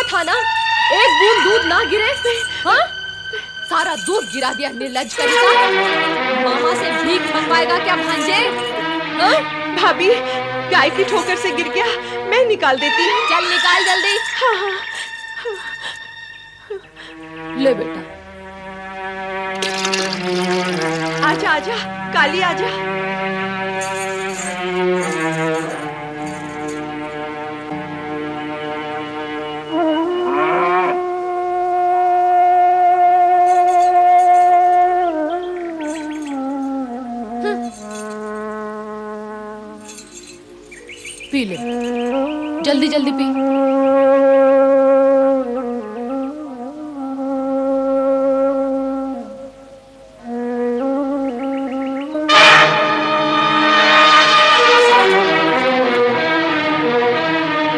था ना, एक बूंद दूध ना गिरे। हाँ, सारा दूध गिरा दिया निर्लज्ज कविता। मामा से भीख मंगवाएगा क्या भांजे? हाँ? भाभी, गाय की ठोकर से गिर गया, मैं निकाल देती हूँ। चल निकाल जल्दी। हाँ हाँ। ले बेटा। आजा आजा काली, आजा। पी ले, जल्दी जल्दी पी।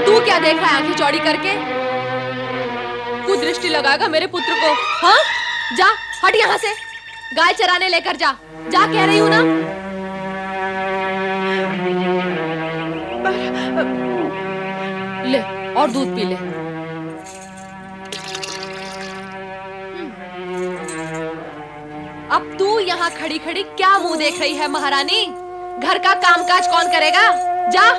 तू क्या देख रहा है आंखें चौड़ी करके? कुदृष्टि लगाएगा मेरे पुत्र को। हाँ, जा हट यहाँ से, गाय चराने लेकर जा। जा कह रही हूँ ना। ले और दूध पी ले। अब तू यहाँ खड़ी खड़ी क्या मुंह देख रही है महारानी? घर का कामकाज कौन करेगा? जा।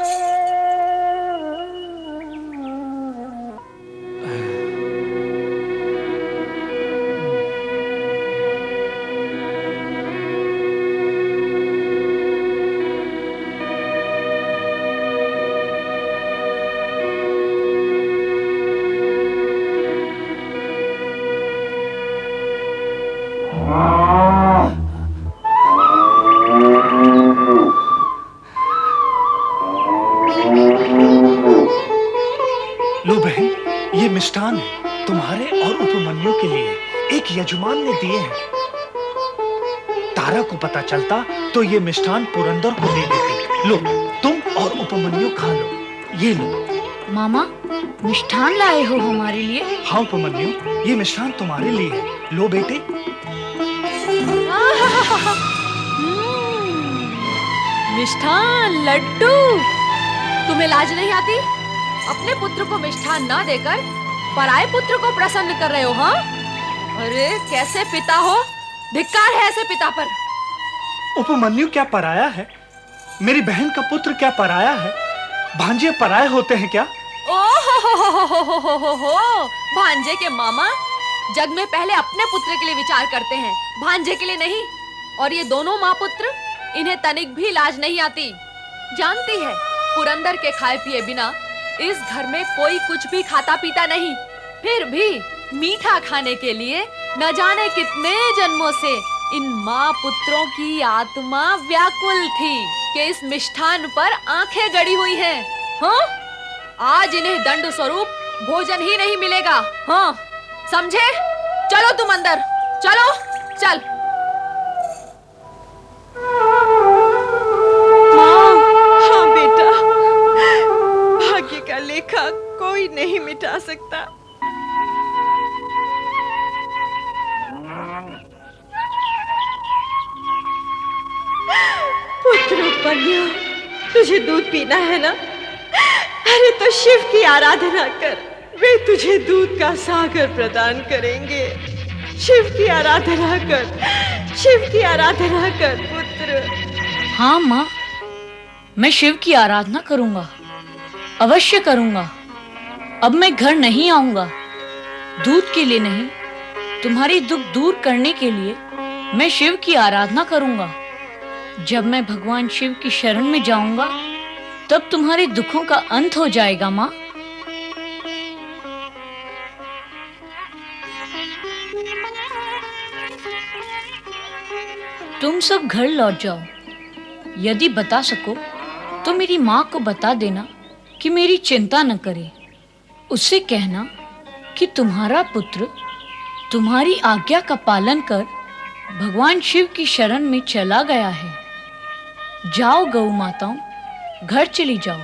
लो बहन, ये मिष्ठान है तुम्हारे और उपमन्यु के लिए, एक यजमान ने दिए हैं। तारा को पता चलता तो ये मिष्ठान पुरंदर को दे देती। लो, तुम और उपमन्यु खा लो। ये लो। मामा, मिष्ठान लाए हो हमारे लिए? हाँ उपमन्यु, ये मिष्ठान तुम्हारे लिए है। लो बेटे। मिष्ठान, लड्डू। तुम्हें लाज नहीं आती? अपने पुत्र को मिष्ठान ना देकर पराये पुत्र को प्रसन्न कर रहे हो। हाँ, अरे कैसे पिता हो? धिक्कार है ऐसे पिता पर। उपमन्यु क्या पराया है? मेरी बहन का पुत्र क्या पराया है? भांजे पराये होते हैं क्या? ओहो, भांजे के मामा जग में पहले अपने पुत्र के लिए विचार करते हैं, भांजे के लिए नहीं। और ये दोनों माँ पुत्र, इन्हें तनिक भी लाज नहीं आती। जानती है, पुरंदर के खाए पिए बिना इस घर में कोई कुछ भी खाता पीता नहीं। फिर भी मीठा खाने के लिए न जाने कितने जन्मों से इन माँ पुत्रों की आत्मा व्याकुल थी कि इस मिष्ठान पर आंखें गड़ी हुई हैं। हाँ, आज इन्हें दंड स्वरूप भोजन ही नहीं मिलेगा। हाँ, समझे? चलो तुम अंदर, चलो, चल। हाँ बेटा, भाग्य का लेखा कोई नहीं मिटा सकता। पुत्र उपमन्यु, तुझे दूध पीना है ना? अरे तो शिव की आराधना कर, वे तुझे दूध का सागर प्रदान करेंगे। शिव की आराधना कर, शिव की आराधना कर पुत्र। हाँ माँ, मैं शिव की आराधना करूंगा, अवश्य करूंगा। अब मैं घर नहीं आऊंगा। दूध के लिए नहीं, तुम्हारी दुख दूर करने के लिए मैं शिव की आराधना करूंगा। जब मैं भगवान शिव की शरण में जाऊंगा, तब तुम्हारे दुखों का अंत हो जाएगा माँ। तुम सब घर लौट जाओ। यदि बता सको तो मेरी माँ को बता देना कि मेरी चिंता न करे। उससे कहना कि तुम्हारा पुत्र तुम्हारी आज्ञा का पालन कर भगवान शिव की शरण में चला गया है। जाओ गौ माताओं, घर चली जाओ।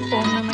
ओम नमः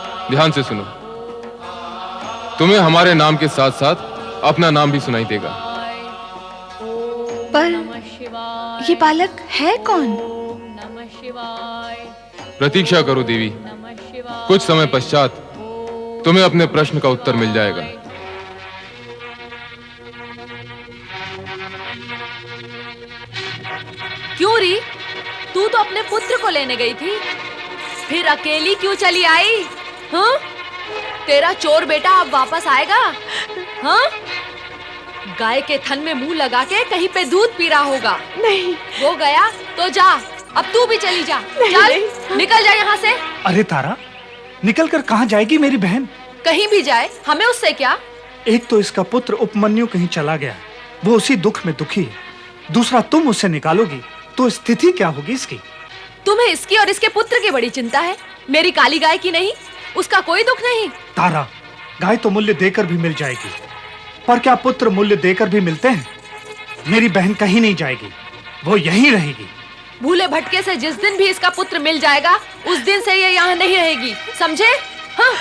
ध्यान से सुनो। तुम्हें हमारे नाम के साथ साथ अपना नाम भी सुनाई देगा। पर ये बालक है कौन? प्रतीक्षा करो देवी, कुछ समय पश्चात तुम्हें अपने प्रश्न का उत्तर मिल जाएगा। क्यों री, तू तो अपने पुत्र को लेने गई थी, फिर अकेली क्यों चली आई? हाँ? तेरा चोर बेटा अब वापस आएगा? हाँ? गाय के थन में मुंह लगा के कहीं पे दूध पी रहा होगा। नहीं, वो गया तो जा, अब तू भी चली जा। चल, निकल जा यहाँ से। अरे तारा, निकल कर कहाँ जाएगी मेरी बहन? कहीं भी जाए, हमें उससे क्या? एक तो इसका पुत्र उपमन्यु कहीं चला गया, वो उसी दुख में दुखी है। दूसरा तुम उसे निकालोगी तो स्थिति क्या होगी इसकी? तुम्हें इसकी और इसके पुत्र की बड़ी चिंता है, मेरी काली गाय की नहीं। उसका कोई दुख नहीं। तारा, गाय तो मूल्य देकर भी मिल जाएगी, पर क्या पुत्र मूल्य देकर भी मिलते हैं? मेरी बहन कहीं नहीं जाएगी, वो यहीं रहेगी। भूले भटके से जिस दिन भी इसका पुत्र मिल जाएगा, उस दिन से ये यहाँ नहीं रहेगी, समझे? हाँ?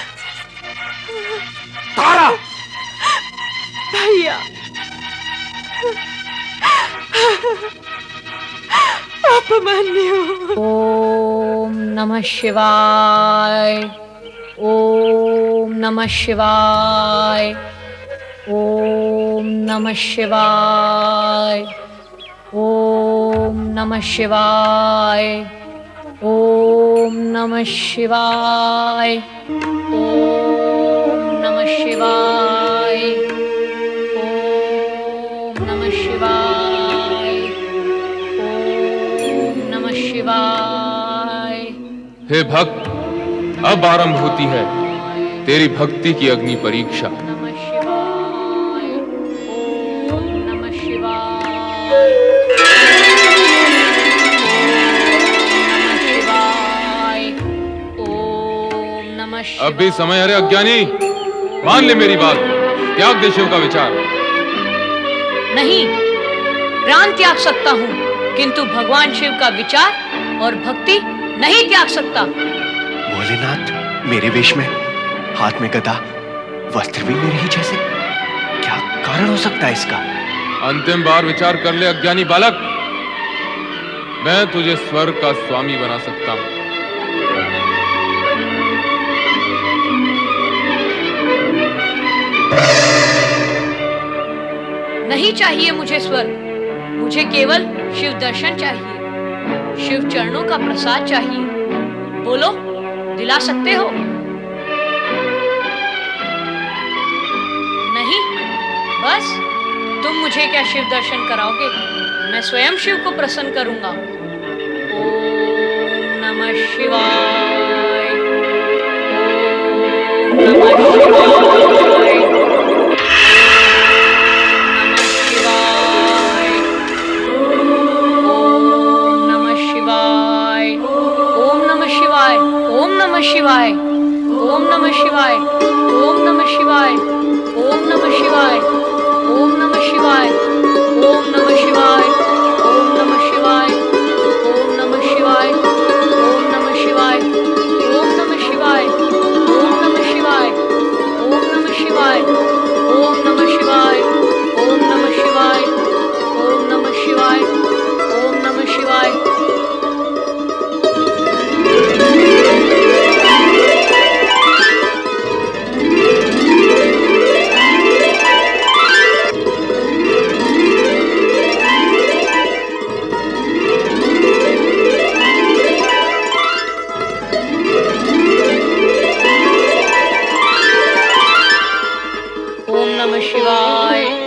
तारा! भैया, उपमन्यु। ओम नमः शिवाय, ओम नमः शिवाय, ओम नमः शिवाय, ओम नमः शिवाय, ओम नमः शिवाय, ओम नमः शिवाय, ओम नमः शिवाय, ओम नमः शिवाय। हे भक्त, अब आरंभ होती है तेरी भक्ति की अग्नि परीक्षा। नमः शिवाय, ओम नमः शिवाय, ओम नमः शिवाय। अब भी समय। अरे अज्ञानी, मान ले मेरी बात, त्याग दे शिव का विचार। नहीं, प्राण त्याग सकता हूँ, किंतु भगवान शिव का विचार और भक्ति नहीं त्याग सकता। भोलेनाथ, मेरे वेश में, हाथ में गदा, वस्त्र भी मेरे ही जैसे, क्या कारण हो सकता है इसका? अंतिम बार विचार कर ले अज्ञानी बालक, मैं तुझे स्वर्ग का स्वामी बना सकता हूं। नहीं चाहिए मुझे स्वर्ग, मुझे केवल शिव दर्शन चाहिए, शिव चरणों का प्रसाद चाहिए। बोलो, दिला सकते हो? नहीं, बस तुम मुझे क्या शिव दर्शन कराओगे? मैं स्वयं शिव को प्रसन्न करूंगा। ओम नमः शिवाय, ओम नमः शिवाय, ओम नमः शिवाय, ओम नमः शिवाय, ओम नमः शिवाय, ओम नमः शिवाय, ओम नमः शिवाय, ओम नमः शिवाय, ओम नमः शिवाय, ओम नमः शिवाय, ओम नमः शिवाय, ओम नमः शिवाय, ओम नमः शिवाय, ओम नमः शिवाय, ओम नमः शिवाय, ओम नमः शिवाय, ओम नमः शिवाय, ओम नमः शिवाय, ओम नमः शिवाय।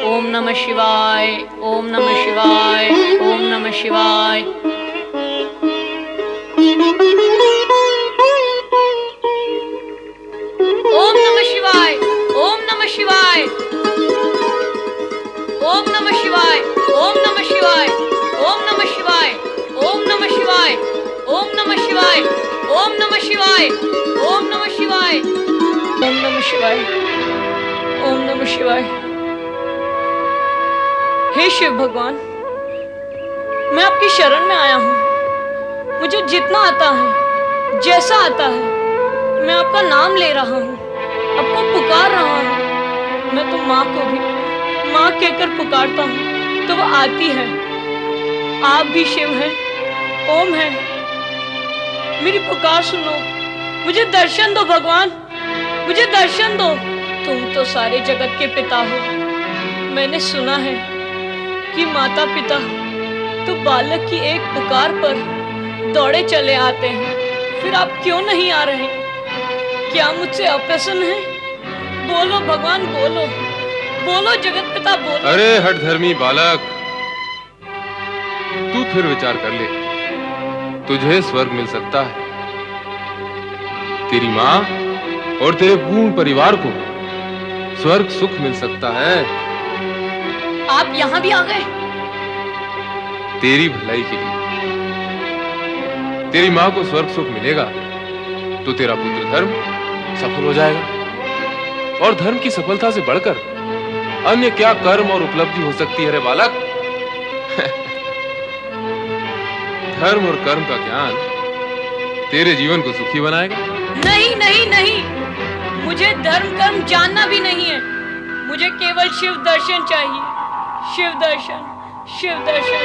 ओम नमः शिवाय, ओम नमः शिवाय, ओम नमः शिवाय। ओम नमः शिवाय, ओम नमः शिवाय, ओम नमः शिवाय, ओम नमः शिवाय, ओम नमः शिवाय, ओम नमः शिवाय, ओम नमः शिवाय, ओम नमः शिवाय, ओम नमः शिवाय, ओम नमः शिवाय, ओम नमः शिवाय। हे शिव भगवान, मैं आपकी शरण में आया हूँ। मुझे जितना आता है, जैसा आता है, मैं आपका नाम ले रहा हूँ, आपको पुकार रहा हूँ। मैं तो माँ को भी माँ कहकर पुकारता हूँ तो वो आती है। आप भी शिव हैं, ओम है। मेरी पुकार सुनो, मुझे दर्शन दो भगवान, मुझे दर्शन दो। तुम तो सारे जगत के पिता हो। मैंने सुना है कि माता पिता तो बालक की एक पुकार पर दौड़े चले आते हैं। फिर आप क्यों नहीं आ रहे? क्या मुझसे अप्रसन्न है? बोलो भगवान, बोलो बोलो जगत पिता, बोलो। अरे हठधर्मी बालक, तू फिर विचार कर ले, तुझे स्वर्ग मिल सकता है। तेरी माँ और तेरे पूर्ण परिवार को स्वर्ग सुख मिल सकता है। आप यहाँ भी आ गए? तेरी भलाई के लिए। तेरी माँ को स्वर्ग सुख मिलेगा तो तेरा पुत्र धर्म सफल हो जाएगा। और धर्म की सफलता से बढ़कर अन्य क्या कर्म और उपलब्धि हो सकती है रे बालक? धर्म और कर्म का ज्ञान तेरे जीवन को सुखी बनाएगा। नहीं नहीं नहीं, मुझे धर्म कर्म जानना भी नहीं है। मुझे केवल शिव दर्शन चाहिए। शिव दर्शन, शिव दर्शन।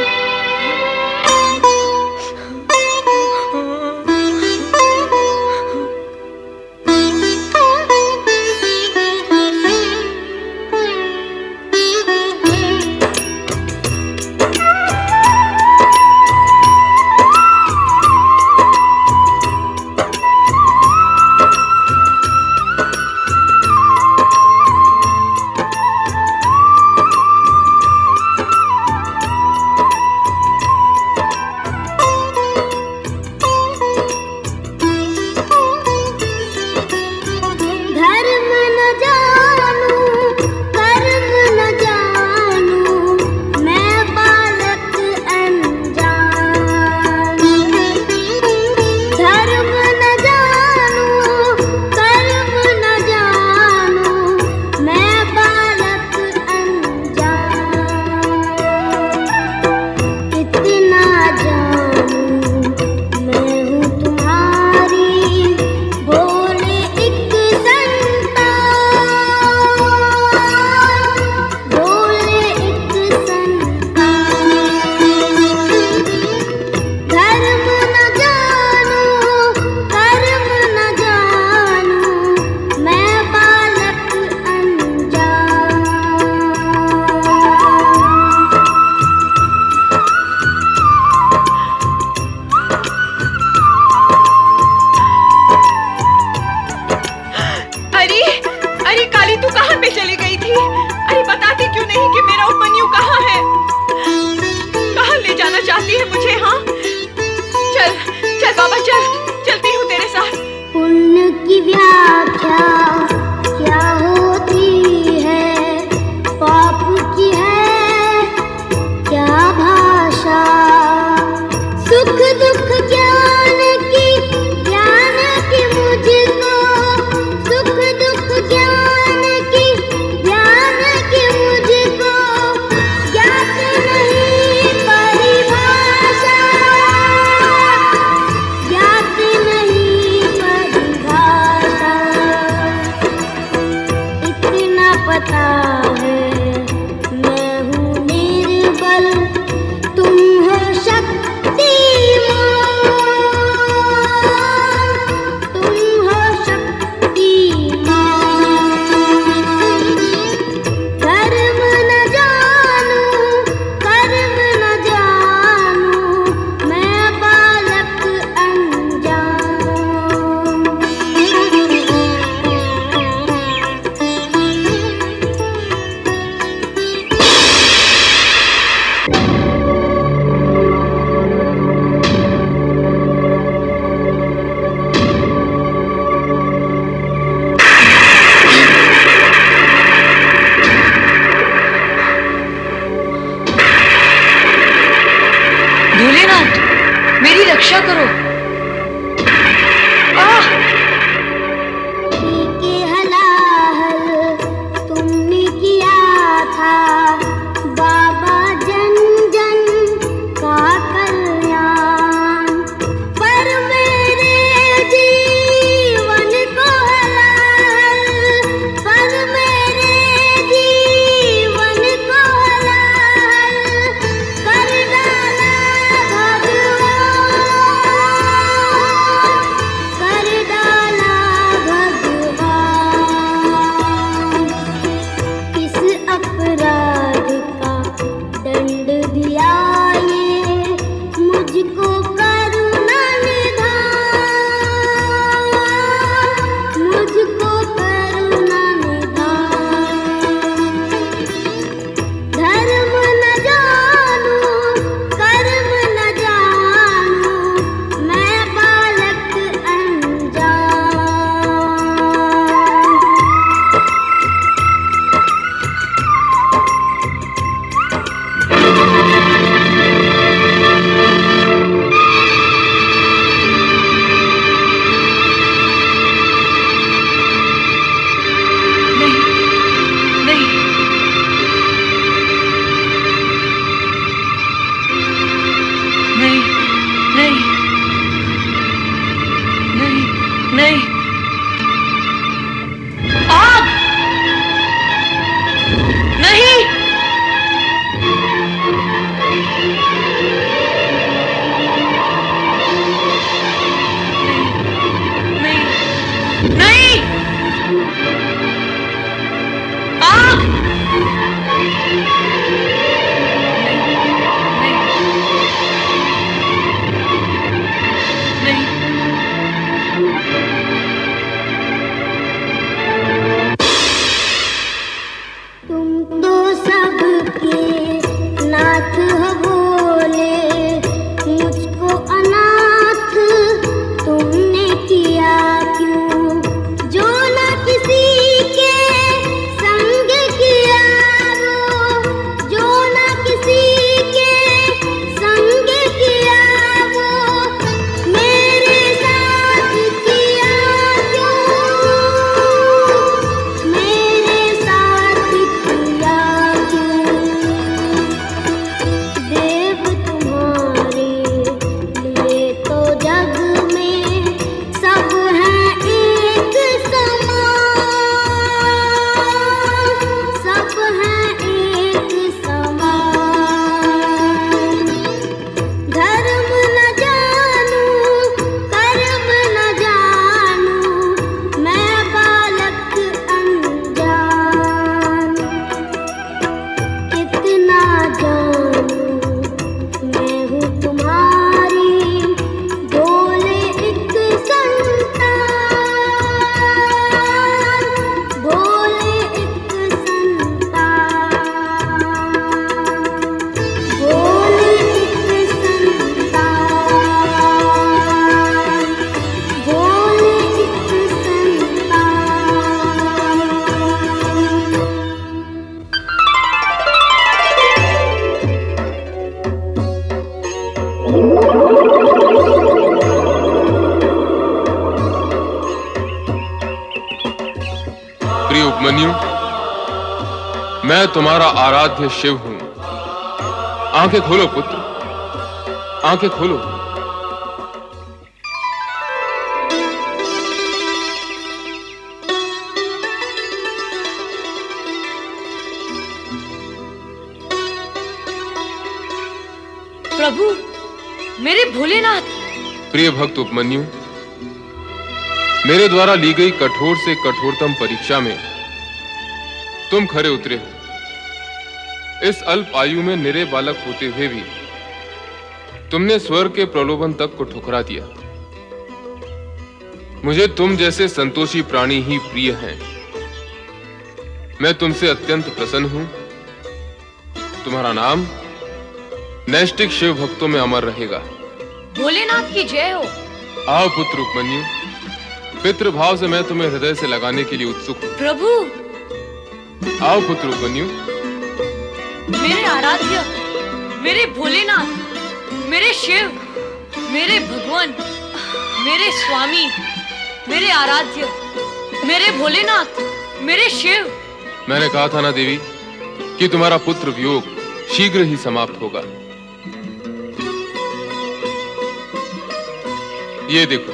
रक्षा करो। तुमने किया था बाबा जन जन का कल्याण, पर मेरे जीवन मुझको करुणा निधान, मुझको करुणा निधान। धर्म न जानू कर्म न जानू, मैं बालक अनजान। नहीं नहीं नहीं नहीं, आग नहीं। नहीं नहीं, आग नहीं। तुम तो सबके नाथ हो भोले, मुझको अनाथ तुमने किया क्यों? जो न किसी के संग किया वो, जो न किसी के संग किया वो, मेरे साथ किया क्यों? मेरे साथ किया क्यों? देव तुम्हारे लिए तो जग में सब हैं एक समान, सब हैं एक समान। धर्म न जानू कर्म न जानू, मैं बालक अनजान। कितना जानू मैं हूँ तुम्हारी भोले एक संतान, भोले एक संतान, भोले एक संतान, भोले एक संतान। प्रिय उपमन्यु, मैं तुम्हारा आराध्य शिव हूं। आंखें खोलो पुत्र, आंखें खोलो। प्रभु, मेरे भोलेनाथ। प्रिय भक्त उपमन्यु, मेरे द्वारा ली गई कठोर से कठोरतम परीक्षा में तुम खरे उतरे हो। इस अल्प आयु में निरे बालक होते हुए भी तुमने स्वर्ग के प्रलोभन तक को ठुकरा दिया। मुझे तुम जैसे संतोषी प्राणी ही प्रिय हैं। मैं तुमसे अत्यंत प्रसन्न हूं। तुम्हारा नाम नैष्ठिक शिव भक्तों में अमर रहेगा। भोलेनाथ की जय हो। आओ पुत्र उपमन्यु, पितृभाव से मैं तुम्हें हृदय से लगाने के लिए उत्सुक हूं। प्रभु, आओ पुत्र उपमन्यु। मेरे आराध्य, मेरे भोलेनाथ, मेरे शिव, मेरे भगवान, मेरे स्वामी, मेरे आराध्य, मेरे भोलेनाथ, मेरे शिव। मैंने कहा था ना देवी कि तुम्हारा पुत्र वियोग शीघ्र ही समाप्त होगा। ये देखो,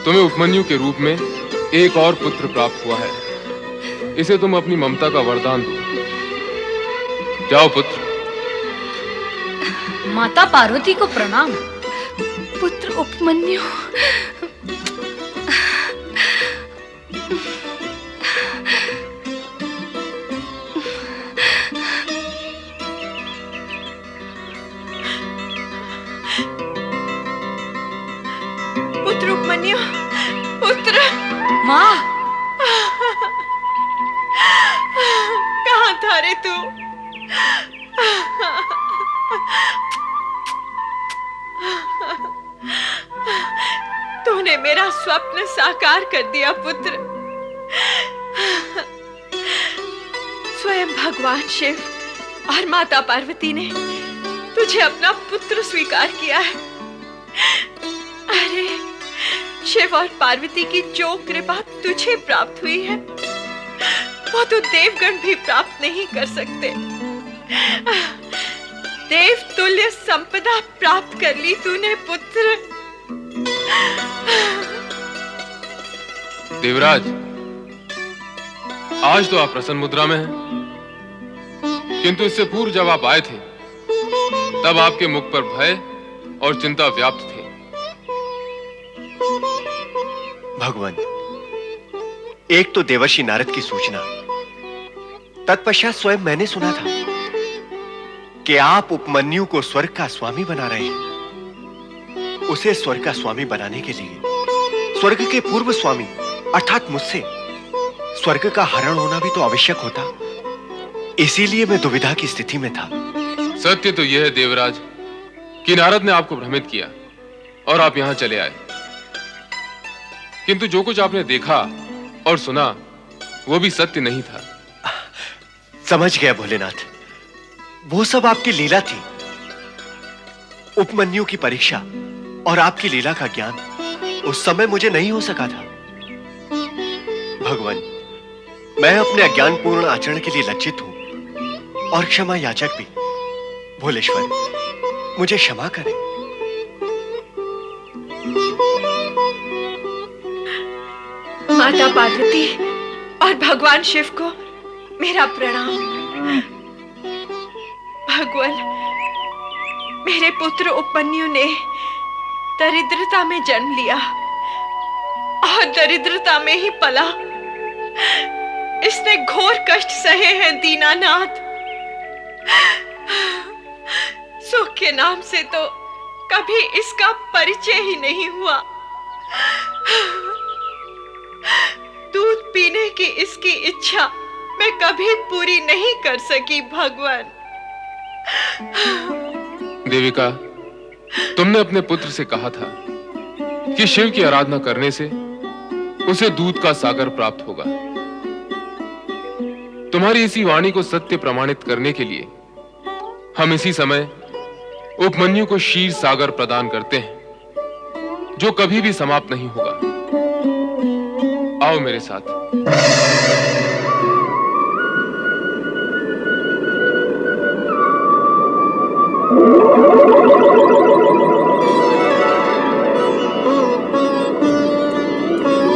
तुम्हें उपमन्यु के रूप में एक और पुत्र प्राप्त हुआ है। इसे तुम अपनी ममता का वरदान दो। जाओ पुत्र। माता पार्वती को प्रणाम। पुत्र उपमन्यु, पुत्र उपमन्यु, पुत्र। माँ, कहाँ था रे तू? तूने मेरा स्वप्न साकार कर दिया पुत्र। स्वयं भगवान शिव और माता पार्वती ने तुझे अपना पुत्र स्वीकार किया है। अरे, शिव और पार्वती की जो कृपा तुझे प्राप्त हुई है वो तो देवगण भी प्राप्त नहीं कर सकते। देव तुल्य संपदा प्राप्त कर ली तूने पुत्र। देवराज, आज तो आप प्रसन्न मुद्रा में हैं, किंतु इससे पूर्व जब आप आए थे तब आपके मुख पर भय और चिंता व्याप्त थे। भगवान, एक तो देवर्षि नारद की सूचना, तत्पश्चात स्वयं मैंने सुना था कि आप उपमन्यु को स्वर्ग का स्वामी बना रहे हैं। उसे स्वर्ग का स्वामी बनाने के लिए स्वर्ग के पूर्व स्वामी अर्थात मुझसे स्वर्ग का हरण होना भी तो आवश्यक होता। इसीलिए मैं दुविधा की स्थिति में था। सत्य तो यह है देवराज कि नारद ने आपको भ्रमित किया और आप यहां चले आए, किंतु जो कुछ आपने देखा और सुना वो भी सत्य नहीं था। समझ गया भोलेनाथ, वो सब आपकी लीला थी। उपमन्यु की परीक्षा और आपकी लीला का ज्ञान उस समय मुझे नहीं हो सका था। भगवान, मैं अपने अज्ञानपूर्ण आचरण के लिए लज्जित हूं और क्षमा याचक भी। भोलेश्वर, मुझे क्षमा करें। माता पार्वती और भगवान शिव को मेरा प्रणाम। भगवान, मेरे पुत्र उपमन्यु ने दरिद्रता में जन्म लिया और दरिद्रता में ही पला। इसने घोर कष्ट सहे हैं दीनानाथ। सुख के नाम से तो कभी इसका परिचय ही नहीं हुआ। दूध पीने की इसकी इच्छा मैं कभी पूरी नहीं कर सकी। भगवान, देविका, तुमने अपने पुत्र से कहा था कि शिव की आराधना करने से उसे दूध का सागर प्राप्त होगा। तुम्हारी इसी वाणी को सत्य प्रमाणित करने के लिए हम इसी समय उपमन्यु को क्षीर सागर प्रदान करते हैं, जो कभी भी समाप्त नहीं होगा। आओ मेरे साथ।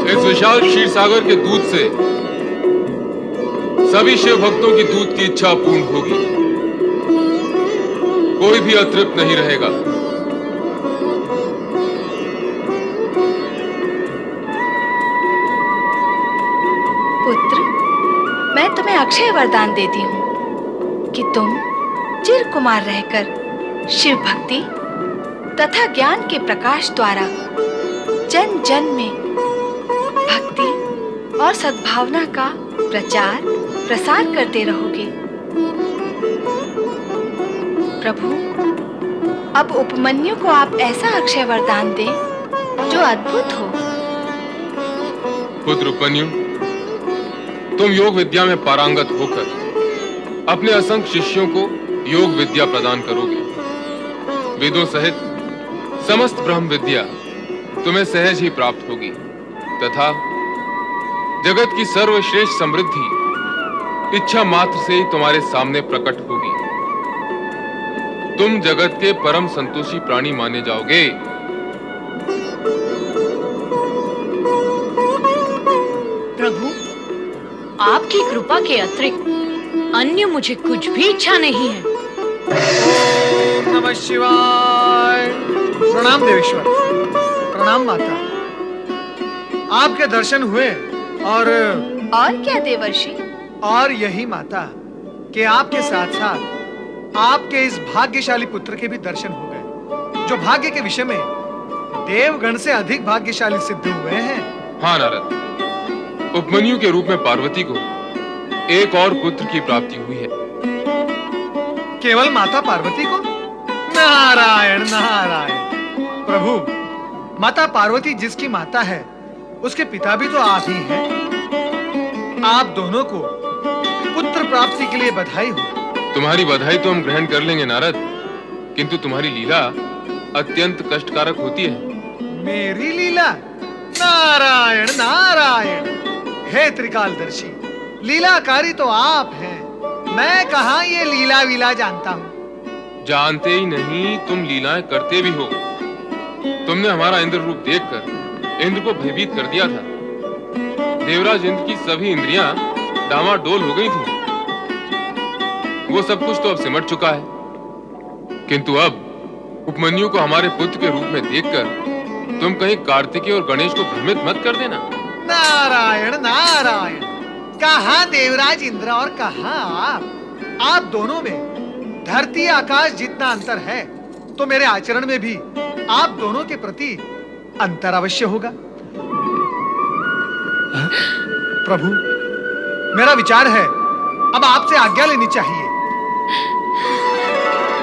इस विशाल क्षीर सागर के दूध से सभी शिव भक्तों की दूध की इच्छा पूर्ण होगी। कोई भी अतृप्त नहीं रहेगा। पुत्र, मैं तुम्हें अक्षय वरदान देती हूँ कि तुम चिरकुमार रहकर शिव भक्ति तथा ज्ञान के प्रकाश द्वारा जन जन में भक्ति और सद्भावना का प्रचार प्रसार करते रहोगे। प्रभु, अब उपमन्यु को आप ऐसा अक्षय वरदान दें जो अद्भुत हो। पुत्र उपमन्यु, तुम योग विद्या में पारंगत होकर अपने असंख्य शिष्यों को योग विद्या प्रदान करोगे। वेदों सहित समस्त ब्रह्म विद्या तुम्हें सहज ही प्राप्त होगी तथा जगत की सर्वश्रेष्ठ समृद्धि इच्छा मात्र से ही तुम्हारे सामने प्रकट होगी। तुम जगत के परम संतोषी प्राणी माने जाओगे। प्रभु, आपकी कृपा के अतिरिक्त अन्य मुझे कुछ भी इच्छा नहीं है। ओम नमः शिवाय। प्रणाम देवेश्वर, प्रणाम माता। आपके दर्शन हुए और क्या देवर्षि? और यही माता कि आपके साथ साथ आपके इस भाग्यशाली पुत्र के भी दर्शन हो गए, जो भाग्य के विषय में देवगण से अधिक भाग्यशाली सिद्ध हुए हैं। हाँ नारद, उपमन्यु के रूप में पार्वती को एक और पुत्र की प्राप्ति हुई है। केवल माता पार्वती को? नारायण नारायण। प्रभु, माता पार्वती जिसकी माता है, उसके पिता भी तो आप ही हैं। आप दोनों को पुत्र प्राप्ति के लिए बधाई हो। तुम्हारी बधाई तो हम ग्रहण कर लेंगे नारद, किंतु तुम्हारी लीला अत्यंत कष्टकारक होती है। मेरी लीला? नारायण नारायण। हे त्रिकालदर्शी, लीलाकारी तो आप हैं। मैं कहाँ ये लीला वीला जानता हूँ। जानते ही नहीं, तुम लीलाएं करते भी हो। तुमने हमारा इंद्र रूप देखकर इंद्र को भयभीत कर दिया था। देवराज इंद्र की सभी इंद्रियां डामाडोल हो गई थी। वो सब कुछ तो अब सिमट चुका है, किंतु अब उपमन्यु को हमारे पुत्र के रूप में देखकर तुम कहीं कार्तिकेय और गणेश को भ्रमित मत कर देना। नारायण नारायण। कहाँ देवराज इंद्र और कहाँ आप दोनों में धरती आकाश जितना अंतर है, तो मेरे आचरण में भी आप दोनों के प्रति अंतर अवश्य होगा। प्रभु, मेरा विचार है अब आपसे आज्ञा लेनी चाहिए।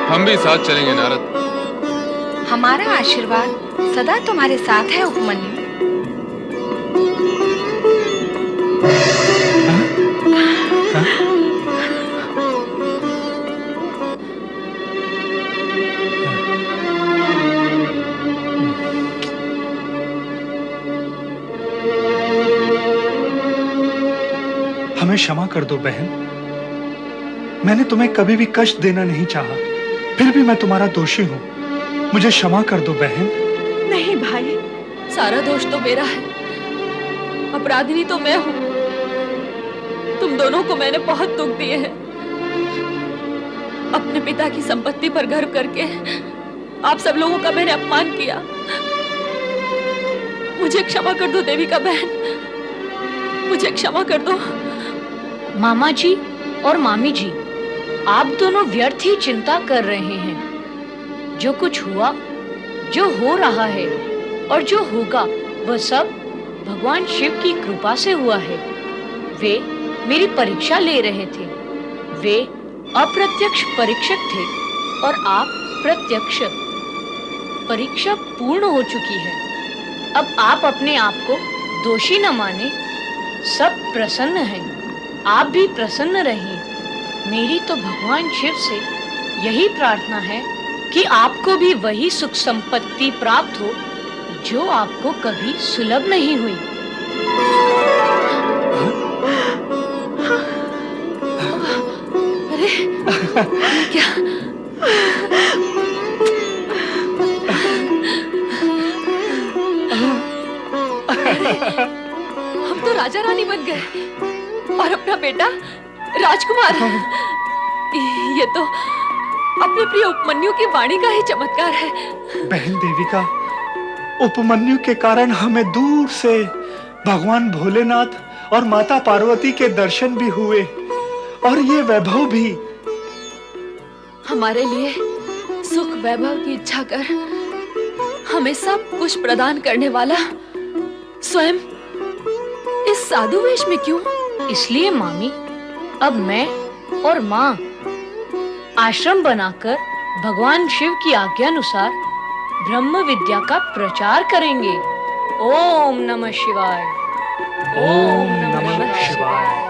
हम भी साथ चलेंगे नारद। हमारा आशीर्वाद सदा तुम्हारे साथ है उपमन्यु। हमें क्षमा कर दो बहन। मैंने तुम्हें कभी भी कष्ट देना नहीं चाहा, फिर भी मैं तुम्हारा दोषी हूँ। मुझे क्षमा कर दो बहन। नहीं भाई, सारा दोष तो मेरा है, अपराधिनी तो मैं हूँ। तुम दोनों को मैंने बहुत दुख दिए हैं। अपने पिता की संपत्ति पर गर्व करके आप सब लोगों का मैंने अपमान किया। मुझे क्षमा कर दो देविका बहन, मुझे क्षमा कर दो। मामा जी और मामी जी, आप दोनों व्यर्थ ही चिंता कर रहे हैं। जो कुछ हुआ, जो हो रहा है और जो होगा, वह सब भगवान शिव की कृपा से हुआ है। वे मेरी परीक्षा ले रहे थे। वे अप्रत्यक्ष परीक्षक थे और आप प्रत्यक्ष। परीक्षा पूर्ण हो चुकी है। अब आप अपने आप को दोषी न माने। सब प्रसन्न हैं, आप भी प्रसन्न रहिए। मेरी तो भगवान शिव से यही प्रार्थना है कि आपको भी वही सुख संपत्ति प्राप्त हो जो आपको कभी सुलभ नहीं हुई। अरे क्या? हम तो राजा रानी बन गए और अपना बेटा राजकुमार। ये तो अपने प्रिय उपमन्यु की वाणी का ही चमत्कार है। बहन देविका, उपमन्यु के कारण हमें दूर से भगवान भोलेनाथ और माता पार्वती के दर्शन भी हुए, और ये वैभव भी। हमारे लिए सुख वैभव की इच्छा कर हमें सब कुछ प्रदान करने वाला स्वयं इस साधु वेश में क्यों? इसलिए मामी, अब मैं और माँ आश्रम बनाकर भगवान शिव की आज्ञानुसार ब्रह्म विद्या का प्रचार करेंगे। ओम नमः शिवाय। ओम नमः शिवाय।